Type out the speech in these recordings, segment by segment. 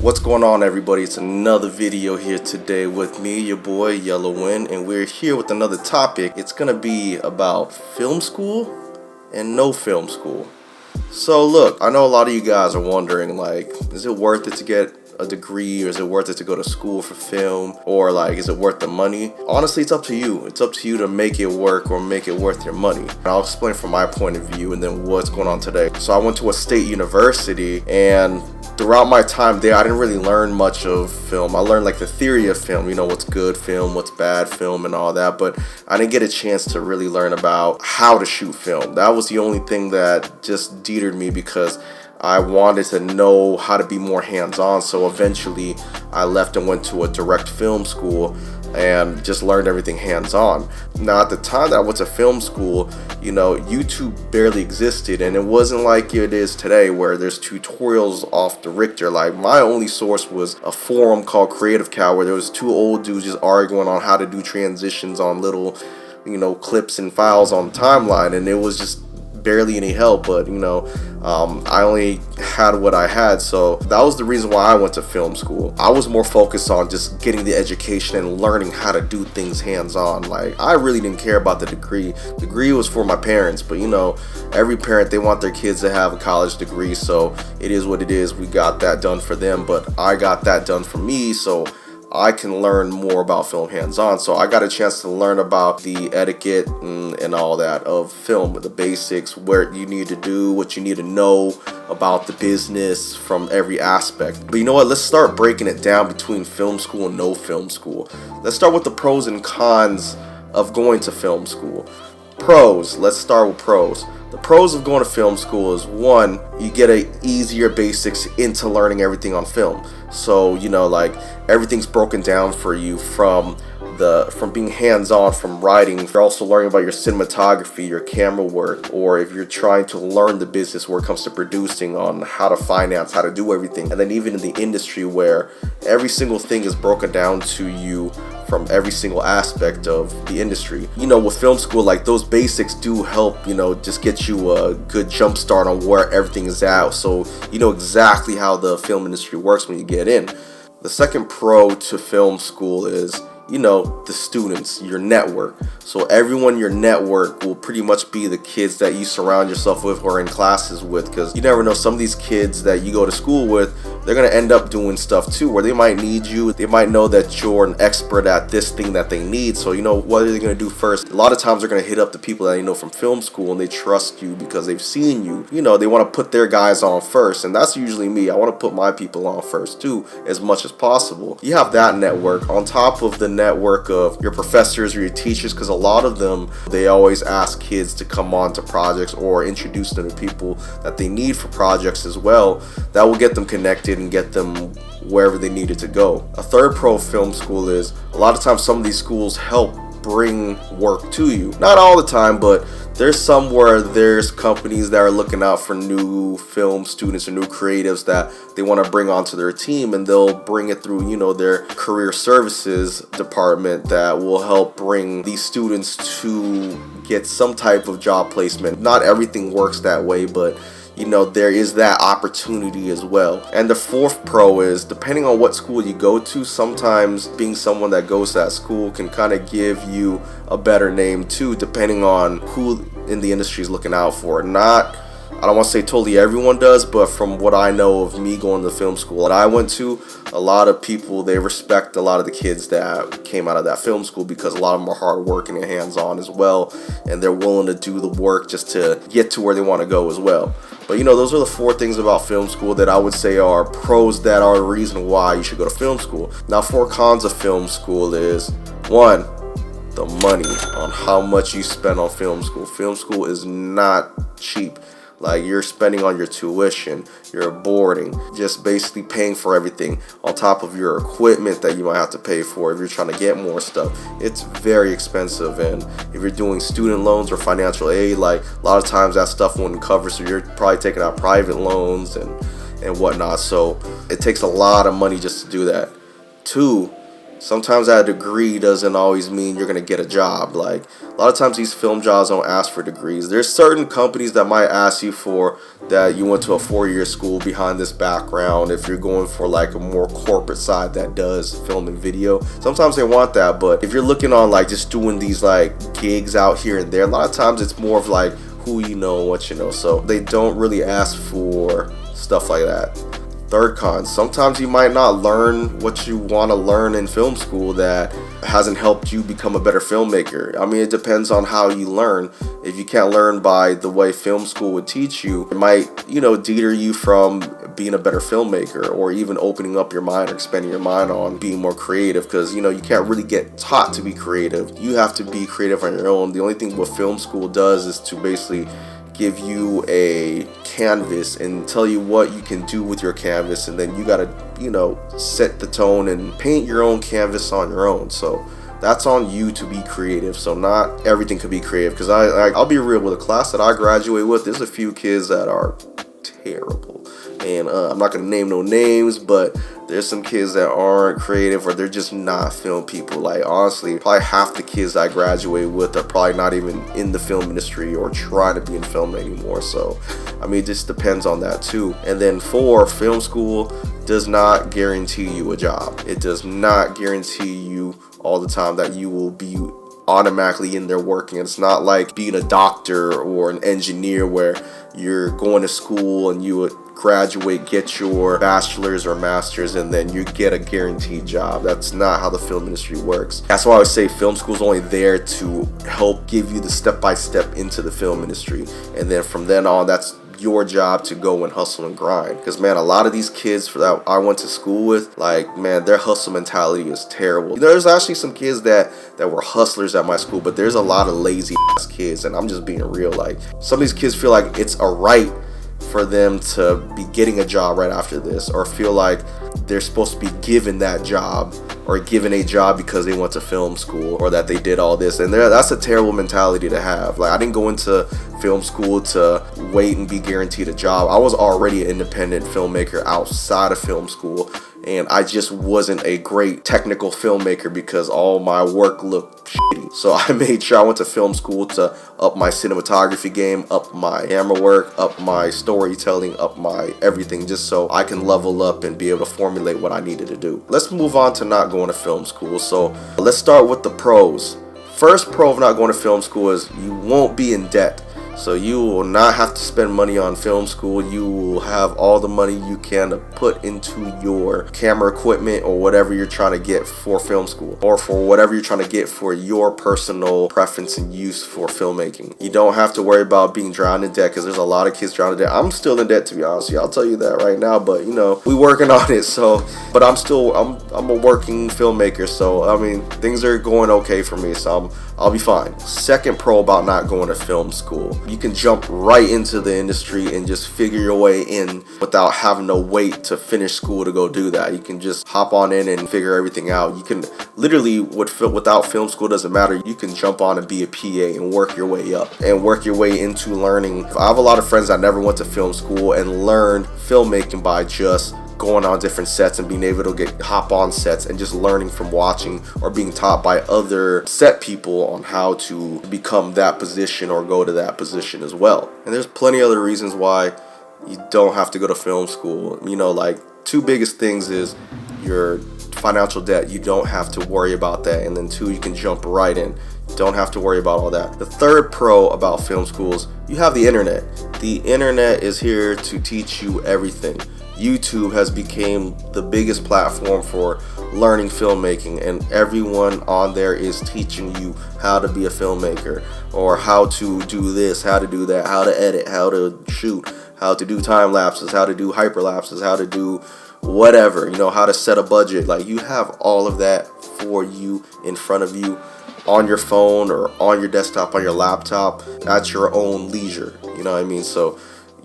What's going on, everybody? It's another video here today with me, your boy Nguyen, and we're here with another topic. It's gonna be about film school and no film school. So look, I know a lot of you guys are wondering, like, is it worth it to get a degree, or is it worth it to go to school for film, or like, is it worth the money? Honestly, it's up to you. It's up to you to make it work or make it worth your money. And I'll explain from my point of view and then what's going on today. So I went to a state university, and throughout my time there, I didn't really learn much of film. I learned like the theory of film, you know, what's good film, what's bad film and all that, but I didn't get a chance to really learn about how to shoot film. That was the only thing that just deterred me, because I wanted to know how to be more hands-on. So eventually I left and went to a direct film school and just learned everything hands-on. Now, at the time that I went to film school, you know, YouTube barely existed, and it wasn't like it is today where there's tutorials off the Richter. Like, my only source was a forum called Creative Cow, where there was two old dudes just arguing on how to do transitions on little, you know, clips and files on the timeline, and it was just barely any help. But you know, I only had what I had, so that was the reason why I went to film school. I was more focused on just getting the education and learning how to do things hands-on. Like, I really didn't care about the degree. Degree was for my parents, but you know, every parent, they want their kids to have a college degree, so it is what it is. We got that done for them, but I got that done for me, so I can learn more about film hands-on. So I got a chance to learn about the etiquette and all that of film, the basics, where you need to do, what you need to know about the business from every aspect. But you know what? Let's start breaking it down between film school and no film school. Let's start with the pros and cons of going to film school. Pros, let's start with pros. The pros of going to film school is, one, you get a easier basics into learning everything on film. So, you know, like, everything's broken down for you from being hands-on, from writing. You're also learning about your cinematography, your camera work, or if you're trying to learn the business where it comes to producing, on how to finance, how to do everything. And then even in the industry, where every single thing is broken down to you from every single aspect of the industry. You know, with film school, like, those basics do help, you know, just get you a good jump start on where everything is at, so you know exactly how the film industry works when you get in. The second pro to film school is, you know, the students, your network. So everyone in your network will pretty much be the kids that you surround yourself with or in classes with, because you never know, some of these kids that you go to school with, they're going to end up doing stuff too, where they might need you. They might know that you're an expert at this thing that they need. So, you know, what are they going to do first? A lot of times they're going to hit up the people that they know from film school, and they trust you because they've seen you. You know, they want to put their guys on first, and that's usually me. I want to put my people on first too, as much as possible. You have that network on top of the network of your professors or your teachers, because a lot of them, they always ask kids to come on to projects or introduce them to people that they need for projects as well. That will get them connected and get them wherever they needed to go. A third pro of film school is, a lot of times some of these schools help bring work to you. Not all the time, but there's some where there's companies that are looking out for new film students or new creatives that they want to bring onto their team, and they'll bring it through, you know, their career services department that will help bring these students to get some type of job placement. Not everything works that way, but you know, there is that opportunity as well. And the fourth pro is, depending on what school you go to, sometimes being someone that goes to that school can kind of give you a better name too, depending on who in the industry is looking out for. I don't want to say totally everyone does, but from what I know of me going to the film school that I went to, a lot of people, they respect a lot of the kids that came out of that film school, because a lot of them are hardworking and hands-on as well, and they're willing to do the work just to get to where they want to go as well. But you know, those are the four things about film school that I would say are pros, that are the reason why you should go to film school. Now, four cons of film school is, one, the money, on how much you spend on film school. Film school is not cheap. Like, you're spending on your tuition, your boarding, just basically paying for everything, on top of your equipment that you might have to pay for if you're trying to get more stuff. It's very expensive, and if you're doing student loans or financial aid, like, a lot of times that stuff wouldn't cover, so you're probably taking out private loans and whatnot. So it takes a lot of money just to do that. Two, sometimes that degree doesn't always mean you're gonna get a job. Like, a lot of times these film jobs don't ask for degrees. There's certain companies that might ask you for that you went to a 4-year school behind this background if you're going for like a more corporate side that does film and video. Sometimes they want that, but if you're looking on like just doing these like gigs out here and there, a lot of times it's more of like who you know and what you know. So they don't really ask for stuff like that. Third con, sometimes you might not learn what you want to learn in film school that hasn't helped you become a better filmmaker. I mean, it depends on how you learn. If you can't learn by the way film school would teach you, it might, deter you from being a better filmmaker, or even opening up your mind or expanding your mind on being more creative, because you can't really get taught to be creative. You have to be creative on your own. The only thing what film school does is to basically give you a canvas and tell you what you can do with your canvas, and then you gotta set the tone and paint your own canvas on your own. So that's on you to be creative. So not everything could be creative, because I'll be real, with the class that I graduate with, there's a few kids that are terrible, and I'm not gonna name no names, but there's some kids that aren't creative, or they're just not film people. Like, honestly, probably half the kids I graduate with are probably not even in the film industry or trying to be in film anymore. So I mean, it just depends on that too. And then 4, film school does not guarantee you a job. It does not guarantee you all the time that you will be automatically in there working. It's not like being a doctor or an engineer where you're going to school and you would graduate, get your bachelor's or master's, and then you get a guaranteed job. That's not how the film industry works. That's why I would say film school is only there to help give you the step-by-step into the film industry, and then from then on, that's your job to go and hustle and grind. Because man, a lot of these kids that I went to school with, like, man, their hustle mentality is terrible. There's actually some kids that were hustlers at my school, but there's a lot of lazy ass kids, and I'm just being real. Like, some of these kids feel like it's a right for them to be getting a job right after this, or feel like they're supposed to be given that job or given a job because they went to film school, or that they did all this. And that's a terrible mentality to have. Like, I didn't go into film school to wait and be guaranteed a job. I was already an independent filmmaker outside of film school, and I just wasn't a great technical filmmaker because all my work looked shitty. So I made sure I went to film school to up my cinematography game, up my camera work, up my storytelling, up my everything, just so I can level up and be able to formulate what I needed to do. Let's move on to not going to film school. So let's start with the pros. First pro of not going to film school is you won't be in debt. So you will not have to spend money on film school. You will have all the money you can to put into your camera equipment or whatever you're trying to get for film school, or for whatever you're trying to get for your personal preference and use for filmmaking. You don't have to worry about being drowned in debt, because there's a lot of kids drowned in debt. I'm still in debt, to be honest with you. I'll tell you that right now, but we working on it. So, but I'm a working filmmaker. So, I mean, things are going okay for me. So I'll be fine. Second pro about not going to film school: you can jump right into the industry and just figure your way in without having to wait to finish school to go do that. You can just hop on in and figure everything out. You can literally, without film school, doesn't matter. You can jump on and be a PA and work your way up and work your way into learning. I have a lot of friends that never went to film school and learned filmmaking by just going on different sets and being able to hop on sets and just learning from watching or being taught by other set people on how to become that position or go to that position as well. And there's plenty of other reasons why you don't have to go to film school. Like, 2 biggest things is your financial debt. You don't have to worry about that. And then 2, you can jump right in. Don't have to worry about all that. The third pro about film schools, you have the internet. The internet is here to teach you everything. YouTube has become the biggest platform for learning filmmaking, and everyone on there is teaching you how to be a filmmaker, or how to do this, how to do that, how to edit, how to shoot, how to do time lapses, how to do hyperlapses, how to do whatever, how to set a budget. Like, you have all of that for you in front of you on your phone or on your desktop, on your laptop, at your own leisure. You know what I mean? So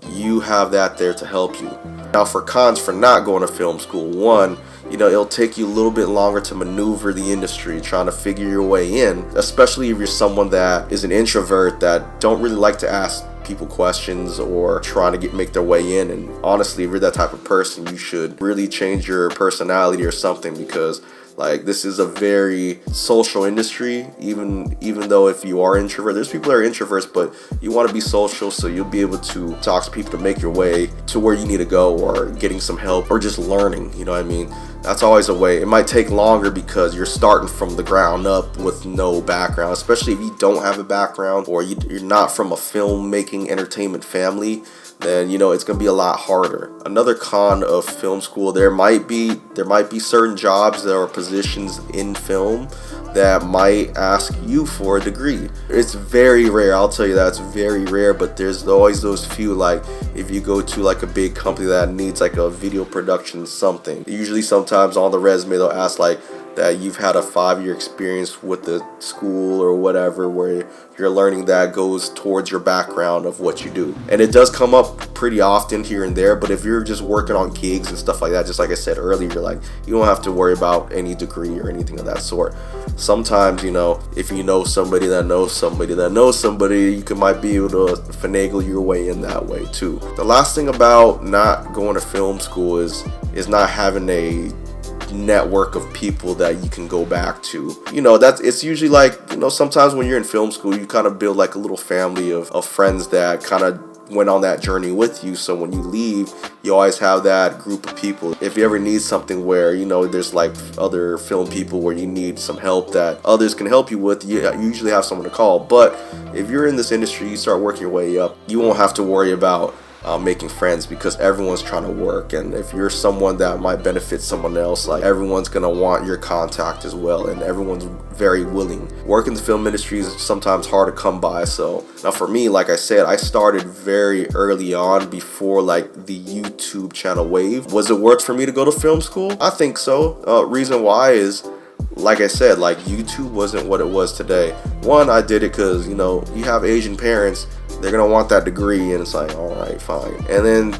you have that there to help you. Now, for cons for not going to film school: 1, it'll take you a little bit longer to maneuver the industry, trying to figure your way in, especially if you're someone that is an introvert that don't really like to ask people questions or trying to make their way in. And honestly, if you're that type of person, you should really change your personality or something, because Like, this is a very social industry, even though if you are introvert, there's people that are introverts, but you want to be social, so you'll be able to talk to people to make your way to where you need to go, or getting some help, or just learning, you know what I mean? That's always a way. It might take longer because you're starting from the ground up with no background, especially if you don't have a background, or you're not from a filmmaking entertainment family. Then it's going to be a lot harder. Another con of film school, there might be certain jobs or positions in film that might ask you for a degree. It's very rare, I'll tell you that, it's very rare, but there's always those few. Like, if you go to like a big company that needs like a video production something, usually sometimes on the resume they'll ask like that you've had a 5-year experience with the school or whatever, where you're learning that goes towards your background of what you do. And it does come up pretty often here and there, but if you're just working on gigs and stuff like that, just like I said earlier, you don't have to worry about any degree or anything of that sort. Sometimes, if you know somebody that knows somebody that knows somebody, might be able to finagle your way in that way too. The last thing about not going to film school is not having a network of people that you can go back to. It's usually like, sometimes when you're in film school, you kind of build like a little family of friends that kind of went on that journey with you. So when you leave, you always have that group of people. If you ever need something where there's like other film people where you need some help that others can help you with, you usually have someone to call. But if you're in this industry, you start working your way up, you won't have to worry about making friends, because everyone's trying to work. And if you're someone that might benefit someone else, like, everyone's gonna want your contact as well, and everyone's very willing. Work in the film industry is sometimes hard to come by. So now for me, like I said, I started very early on, before like the YouTube channel wave. Was it worth for me to go to film school? I think so. Reason why is, like I said, like, YouTube wasn't what it was today. One, I did it because you have Asian parents, they're gonna want that degree, and it's like, all right, fine. And then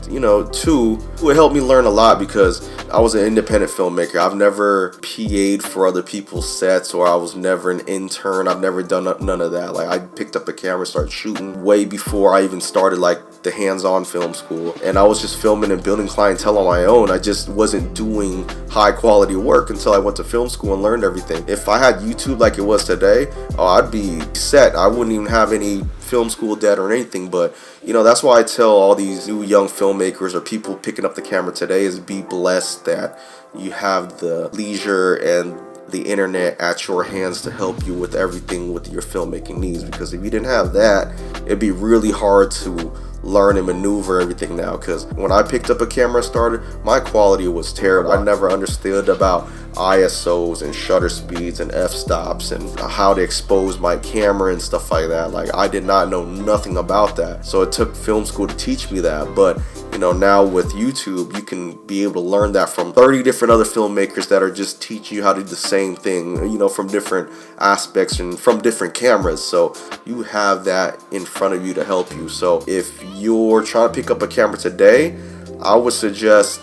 two, it helped me learn a lot because I was an independent filmmaker. I've never PA'd for other people's sets, or I was never an intern. I've never done none of that. Like, I picked up a camera, started shooting way before I even started like the hands-on film school, and I was just filming and building clientele on my own. I just wasn't doing high quality work until I went to film school and learned everything. If I had YouTube like it was today, I'd be set. I wouldn't even have any film school debt or anything. But that's why I tell all these new young filmmakers or people picking up the camera today, is be blessed that you have the leisure and the internet at your hands to help you with everything with your filmmaking needs. Because if you didn't have that, it'd be really hard to learn and maneuver everything now. Because when I picked up a camera and started, my quality was terrible. I never understood about ISOs and shutter speeds and f-stops and how to expose my camera and stuff like that. Like, I did not know nothing about that. So it took film school to teach me that. But now with YouTube, you can be able to learn that from 30 different other filmmakers that are just teaching you how to do the same thing, from different aspects and from different cameras. So you have that in front of you to help you. So if you're trying to pick up a camera today, I would suggest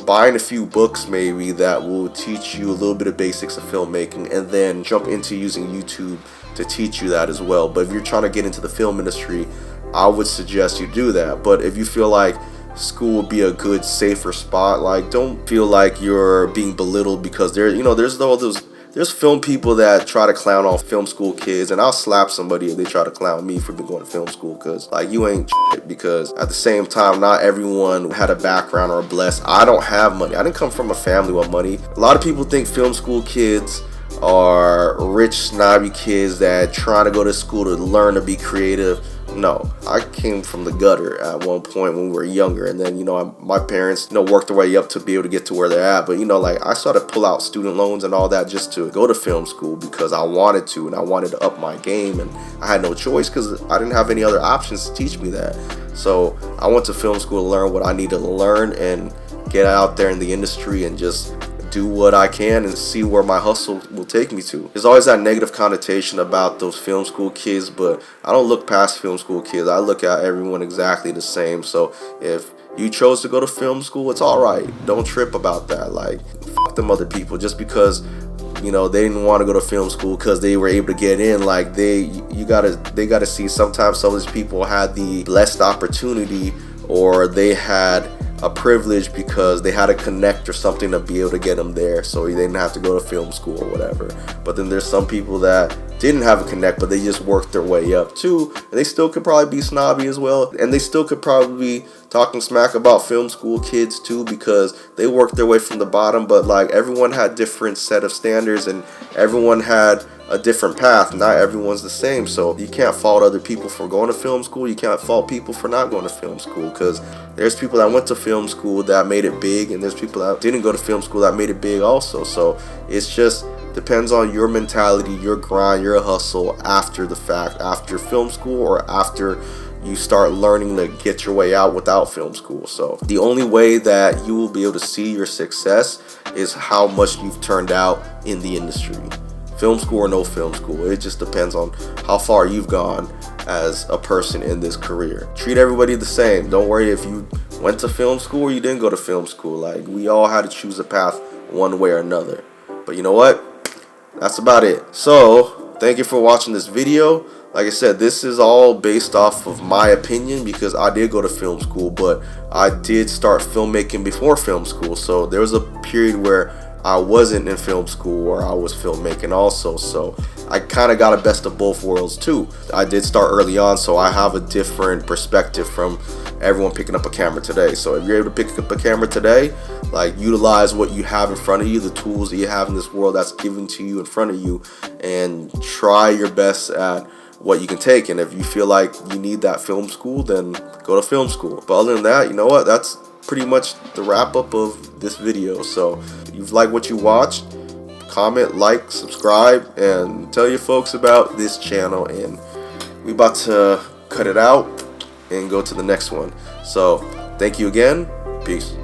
buying a few books maybe that will teach you a little bit of basics of filmmaking, and then jump into using YouTube to teach you that as well. But if you're trying to get into the film industry, I would suggest you do that. But if you feel like school would be a good, safer spot, like, don't feel like you're being belittled, because there's film people that try to clown on film school kids, and I'll slap somebody if they try to clown me for going to film school, because like, you ain't shit. Because at the same time, not everyone had a background or a blessed. I don't have money. I didn't come from a family with money. A lot of people think film school kids are rich, snobby kids that trying to go to school to learn to be creative. No, I came from the gutter at one point when we were younger, and then my parents worked their way up to be able to get to where they're at. But like, I started to pull out student loans and all that just to go to film school, because I wanted to, and I wanted to up my game, and I had no choice because I didn't have any other options to teach me that. So I went to film school to learn what I needed to learn and get out there in the industry and just do what I can and see where my hustle will take me to. There's always that negative connotation about those film school kids, but I don't look past film school kids. I look at everyone exactly the same. So if you chose to go to film school, it's all right. Don't trip about that. Like, fuck them other people just because they didn't want to go to film school because they were able to get in. Like, they gotta see, sometimes some of these people had the blessed opportunity, or they had a privilege because they had a connect or something to be able to get them there, so they didn't have to go to film school or whatever. But then there's some people that didn't have a connect, but they just worked their way up too, and they still could probably be snobby as well, and they still could probably be talking smack about film school kids too, because they worked their way from the bottom. But like, everyone had different set of standards, and everyone had a different path. Not everyone's the same, so you can't fault other people for going to film school. You can't fault people for not going to film school, because there's people that went to film school that made it big, and there's people that didn't go to film school that made it big also. So it's just depends on your mentality, your grind, your hustle after the fact, after film school, or after you start learning to get your way out without film school. So the only way that you will be able to see your success is how much you've turned out in the industry. Film school or no film school, it just depends on how far you've gone as a person in this career. Treat everybody the same. Don't worry if you went to film school or you didn't go to film school. Like, we all had to choose a path one way or another. But you know what? That's about it. So thank you for watching this video. Like I said, this is all based off of my opinion, because I did go to film school, but I did start filmmaking before film school. So there was a period where I wasn't in film school, or I was filmmaking also, so I kind of got a best of both worlds too. I did start early on, so I have a different perspective from everyone picking up a camera today. So if you're able to pick up a camera today, like, utilize what you have in front of you, the tools that you have in this world that's given to you in front of you, and try your best at what you can take. And if you feel like you need that film school, then go to film school. But other than that, you know what, that's pretty much the wrap up of this video. So if you've liked what you watched, comment, like, subscribe, and tell your folks about this channel. And we about to cut it out and go to the next one. So thank you again. Peace.